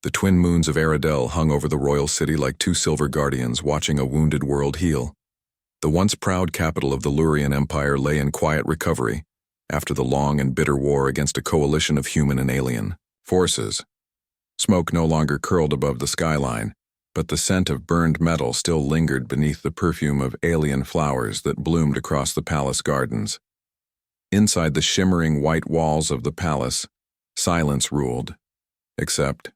The twin moons of Aradel hung over the royal city like two silver guardians watching a wounded world heal. The once proud capital of the Lurian Empire lay in quiet recovery after the long and bitter war against a coalition of human and alien forces. Smoke no longer curled above the skyline, but the scent of burned metal still lingered beneath the perfume of alien flowers that bloomed across the palace gardens. Inside the shimmering white walls of the palace, silence ruled, except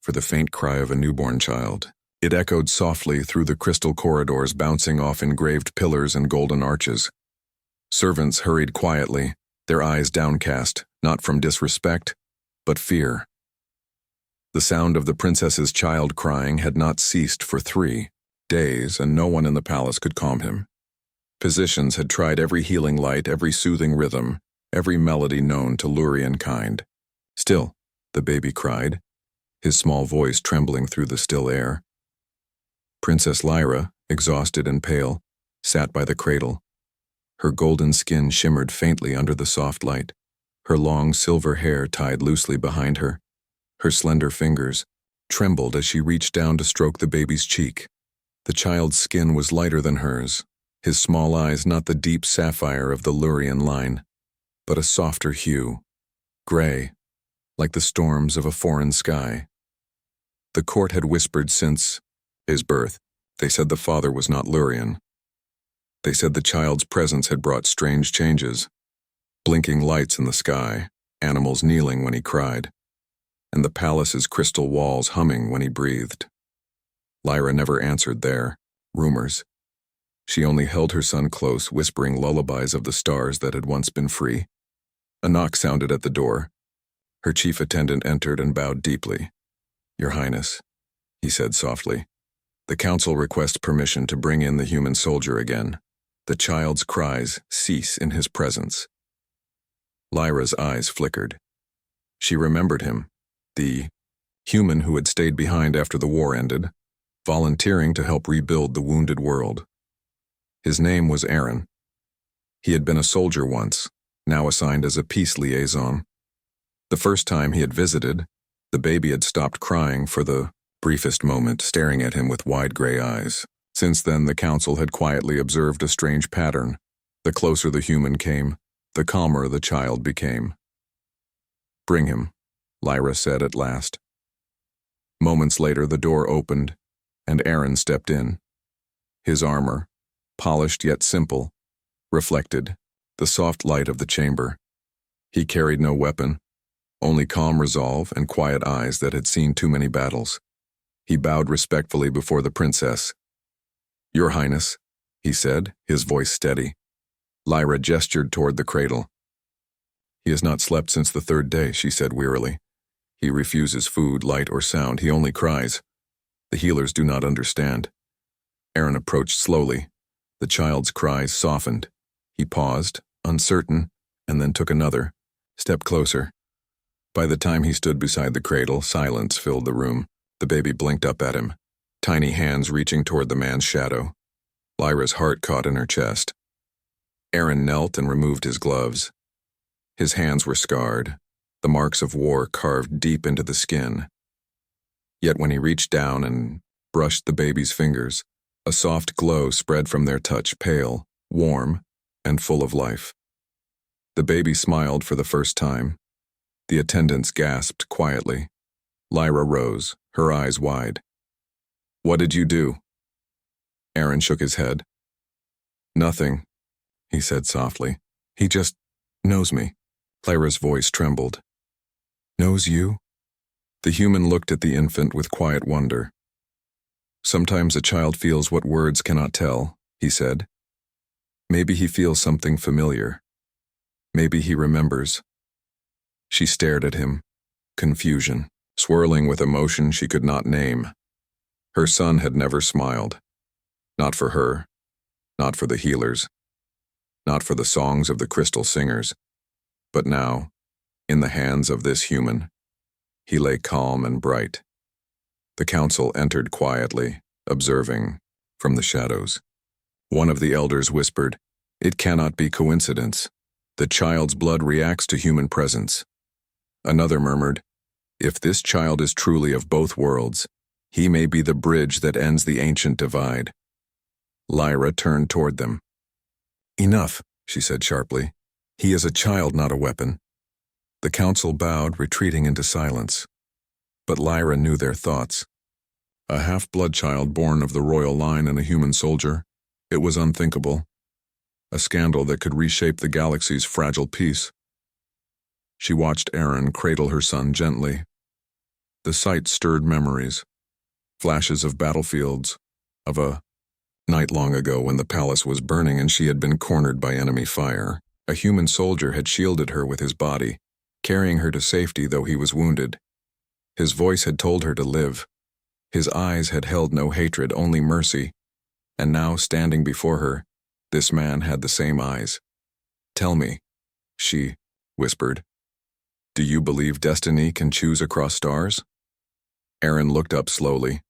for the faint cry of a newborn child. It echoed softly through the crystal corridors, bouncing off engraved pillars and golden arches. Servants hurried quietly, their eyes downcast, not from disrespect, but fear. The sound of the princess's child crying had not ceased for 3 days, and no one in the palace could calm him. Physicians had tried every healing light, every soothing rhythm, every melody known to Lurian kind. Still, the baby cried, his small voice trembling through the still air. Princess Lyra, exhausted and pale, sat by the cradle. Her golden skin shimmered faintly under the soft light, her long silver hair tied loosely behind her. Her slender fingers trembled as she reached down to stroke the baby's cheek. The child's skin was lighter than hers, his small eyes not the deep sapphire of the Lurian line, but a softer hue, gray, like the storms of a foreign sky. The court had whispered since his birth. They said the father was not Lurian. They said the child's presence had brought strange changes, blinking lights in the sky, animals kneeling when he cried, and the palace's crystal walls humming when he breathed. Lyra never answered their rumors. She only held her son close, whispering lullabies of the stars that had once been free. A knock sounded at the door. Her chief attendant entered and bowed deeply. "Your Highness," he said softly, "the council requests permission to bring in the human soldier again. The child's cries cease in his presence." Lyra's eyes flickered. She remembered him, the human who had stayed behind after the war ended, volunteering to help rebuild the wounded world. His name was Aaron. He had been a soldier once, now assigned as a peace liaison. The first time he had visited, the baby had stopped crying for the briefest moment, staring at him with wide gray eyes. Since then, the council had quietly observed a strange pattern. The closer the human came, the calmer the child became. "Bring him," Lyra said at last. Moments later, the door opened, and Aaron stepped in. His armor, polished yet simple, reflected the soft light of the chamber. He carried no weapon, only calm resolve and quiet eyes that had seen too many battles. He bowed respectfully before the princess. "Your Highness," he said, his voice steady. Lyra gestured toward the cradle. "He has not slept since the 3rd day," she said wearily. "He refuses food, light, or sound. He only cries. The healers do not understand." Aaron approached slowly. The child's cries softened. He paused, uncertain, and then took another step closer. By the time he stood beside the cradle, silence filled the room. The baby blinked up at him, tiny hands reaching toward the man's shadow. Lyra's heart caught in her chest. Aaron knelt and removed his gloves. His hands were scarred, the marks of war carved deep into the skin. Yet when he reached down and brushed the baby's fingers, a soft glow spread from their touch, pale, warm, and full of life. The baby smiled for the first time. The attendants gasped quietly. Lyra rose, her eyes wide. "What did you do?" Aaron shook his head. "Nothing," he said softly. "He just knows me." Lyra's voice trembled. "Knows you?" The human looked at the infant with quiet wonder. "Sometimes a child feels what words cannot tell," he said. "Maybe he feels something familiar. Maybe he remembers." She stared at him, confusion, swirling with emotion she could not name. Her son had never smiled. Not for her, not for the healers, not for the songs of the crystal singers. But now, in the hands of this human, he lay calm and bright. The council entered quietly, observing from the shadows. One of the elders whispered, "It cannot be coincidence. The child's blood reacts to human presence." Another murmured, If this child is truly of both worlds, he may be the bridge that ends the ancient divide. Lyra turned toward them. Enough, she said sharply. He is a child, not a weapon. The council bowed, retreating into silence. But Lyra knew their thoughts. A half-blood child born of the royal line and a human soldier. It was unthinkable. A scandal that could reshape the galaxy's fragile peace. She watched Aaron cradle her son gently. The sight stirred memories. Flashes of battlefields, of a night long ago when the palace was burning and she had been cornered by enemy fire. A human soldier had shielded her with his body, carrying her to safety though he was wounded. His voice had told her to live. His eyes had held no hatred, only mercy. And now, standing before her, this man had the same eyes. Tell me, she whispered, do you believe destiny can choose across stars? Aaron looked up slowly.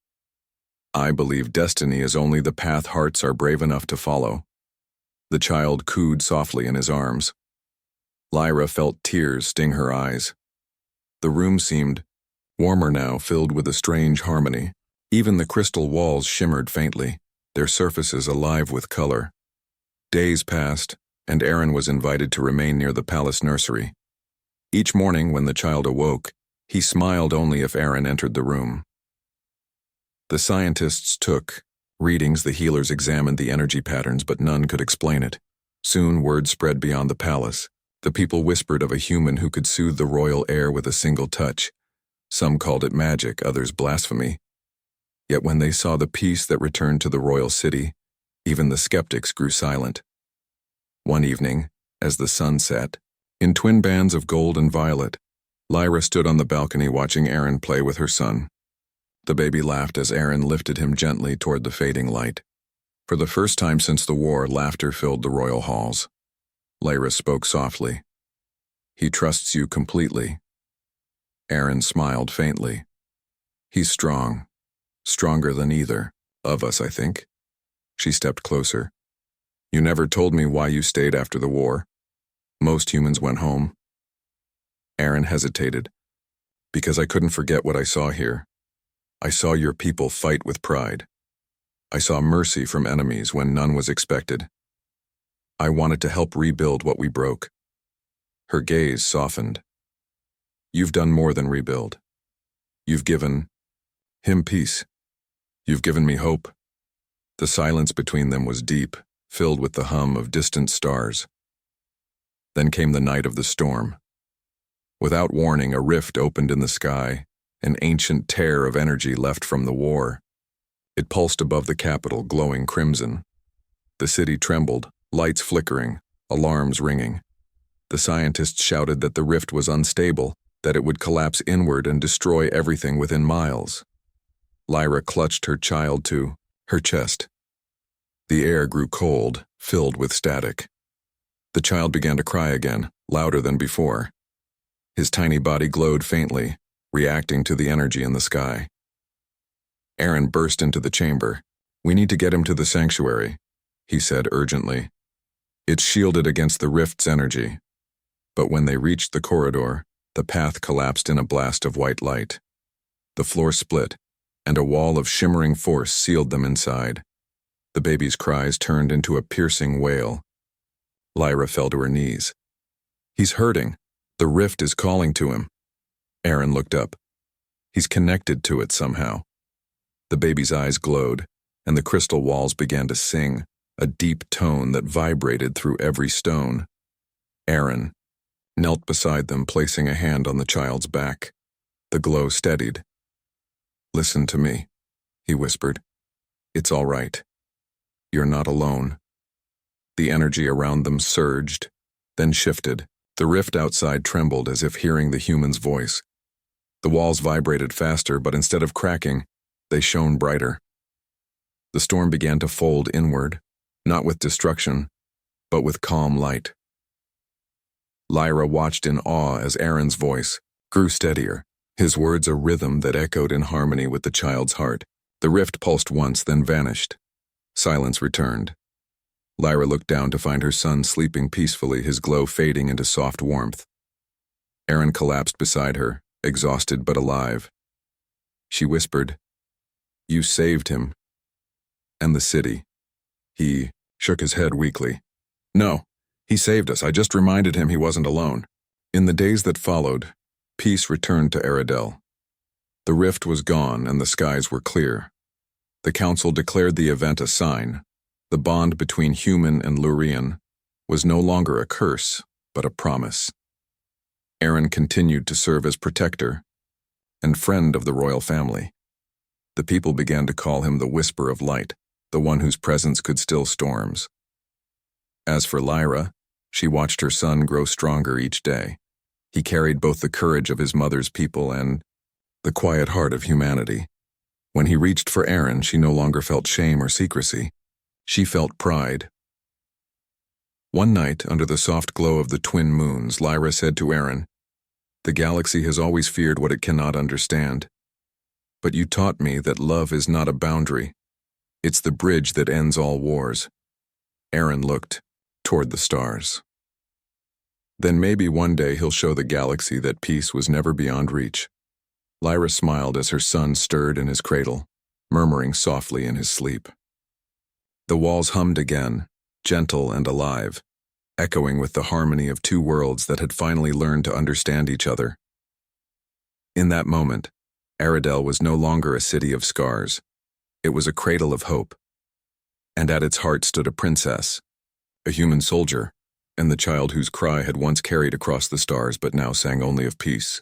I believe destiny is only the path hearts are brave enough to follow. The child cooed softly in his arms. Lyra felt tears sting her eyes. The room seemed warmer now, filled with a strange harmony. Even the crystal walls shimmered faintly, their surfaces alive with color. Days passed, and Aaron was invited to remain near the palace nursery. Each morning when the child awoke, he smiled only if Aaron entered the room. The scientists took readings, the healers examined the energy patterns, but none could explain it. Soon word spread beyond the palace. The people whispered of a human who could soothe the royal air with a single touch. Some called it magic, others blasphemy. Yet when they saw the peace that returned to the royal city, even the skeptics grew silent. One evening, as the sun set, in twin bands of gold and violet, Lyra stood on the balcony watching Aaron play with her son. The baby laughed as Aaron lifted him gently toward the fading light. For the first time since the war, laughter filled the royal halls. Lyra spoke softly. He trusts you completely. Aaron smiled faintly. He's strong. Stronger than either of us, I think. She stepped closer. You never told me why you stayed after the war. Most humans went home. Aaron hesitated. Because I couldn't forget what I saw here. I saw your people fight with pride. I saw mercy from enemies when none was expected. I wanted to help rebuild what we broke. Her gaze softened. You've done more than rebuild. You've given him peace. You've given me hope. The silence between them was deep, filled with the hum of distant stars. Then came the night of the storm. Without warning, a rift opened in the sky, an ancient tear of energy left from the war. It pulsed above the capital, glowing crimson. The city trembled, lights flickering, alarms ringing. The scientists shouted that the rift was unstable, that it would collapse inward and destroy everything within miles. Lyra clutched her child to her chest. The air grew cold, filled with static. The child began to cry again, louder than before. His tiny body glowed faintly, reacting to the energy in the sky. Aaron burst into the chamber. We need to get him to the sanctuary, he said urgently. It's shielded against the rift's energy. But when they reached the corridor, the path collapsed in a blast of white light. The floor split, and a wall of shimmering force sealed them inside. The baby's cries turned into a piercing wail. Lyra fell to her knees. He's hurting. The rift is calling to him. Aaron looked up. He's connected to it somehow. The baby's eyes glowed, and the crystal walls began to sing, a deep tone that vibrated through every stone. Aaron knelt beside them, placing a hand on the child's back. The glow steadied. Listen to me, he whispered. It's all right. You're not alone. The energy around them surged, then shifted. The rift outside trembled as if hearing the human's voice. The walls vibrated faster, but instead of cracking, they shone brighter. The storm began to fold inward, not with destruction, but with calm light. Lyra watched in awe as Aaron's voice grew steadier, his words a rhythm that echoed in harmony with the child's heart. The rift pulsed once, then vanished. Silence returned. Lyra looked down to find her son sleeping peacefully, his glow fading into soft warmth. Aaron collapsed beside her, exhausted but alive. She whispered, "You saved him." "And the city." He shook his head weakly. "No, he saved us. I just reminded him he wasn't alone." In the days that followed, peace returned to Aradel. The rift was gone and the skies were clear. The council declared the event a sign. The bond between human and Lurian was no longer a curse, but a promise. Aaron continued to serve as protector and friend of the royal family. The people began to call him the Whisper of Light, the one whose presence could still storms. As for Lyra, she watched her son grow stronger each day. He carried both the courage of his mother's people and the quiet heart of humanity. When he reached for Aaron, she no longer felt shame or secrecy. She felt pride. One night, under the soft glow of the twin moons, Lyra said to Aaron, "The galaxy has always feared what it cannot understand. But you taught me that love is not a boundary. It's the bridge that ends all wars." Aaron looked toward the stars. "Then maybe one day he'll show the galaxy that peace was never beyond reach." Lyra smiled as her son stirred in his cradle, murmuring softly in his sleep. The walls hummed again, gentle and alive, echoing with the harmony of two worlds that had finally learned to understand each other. In that moment, Aradel was no longer a city of scars. It was a cradle of hope. And at its heart stood a princess, a human soldier, and the child whose cry had once carried across the stars but now sang only of peace.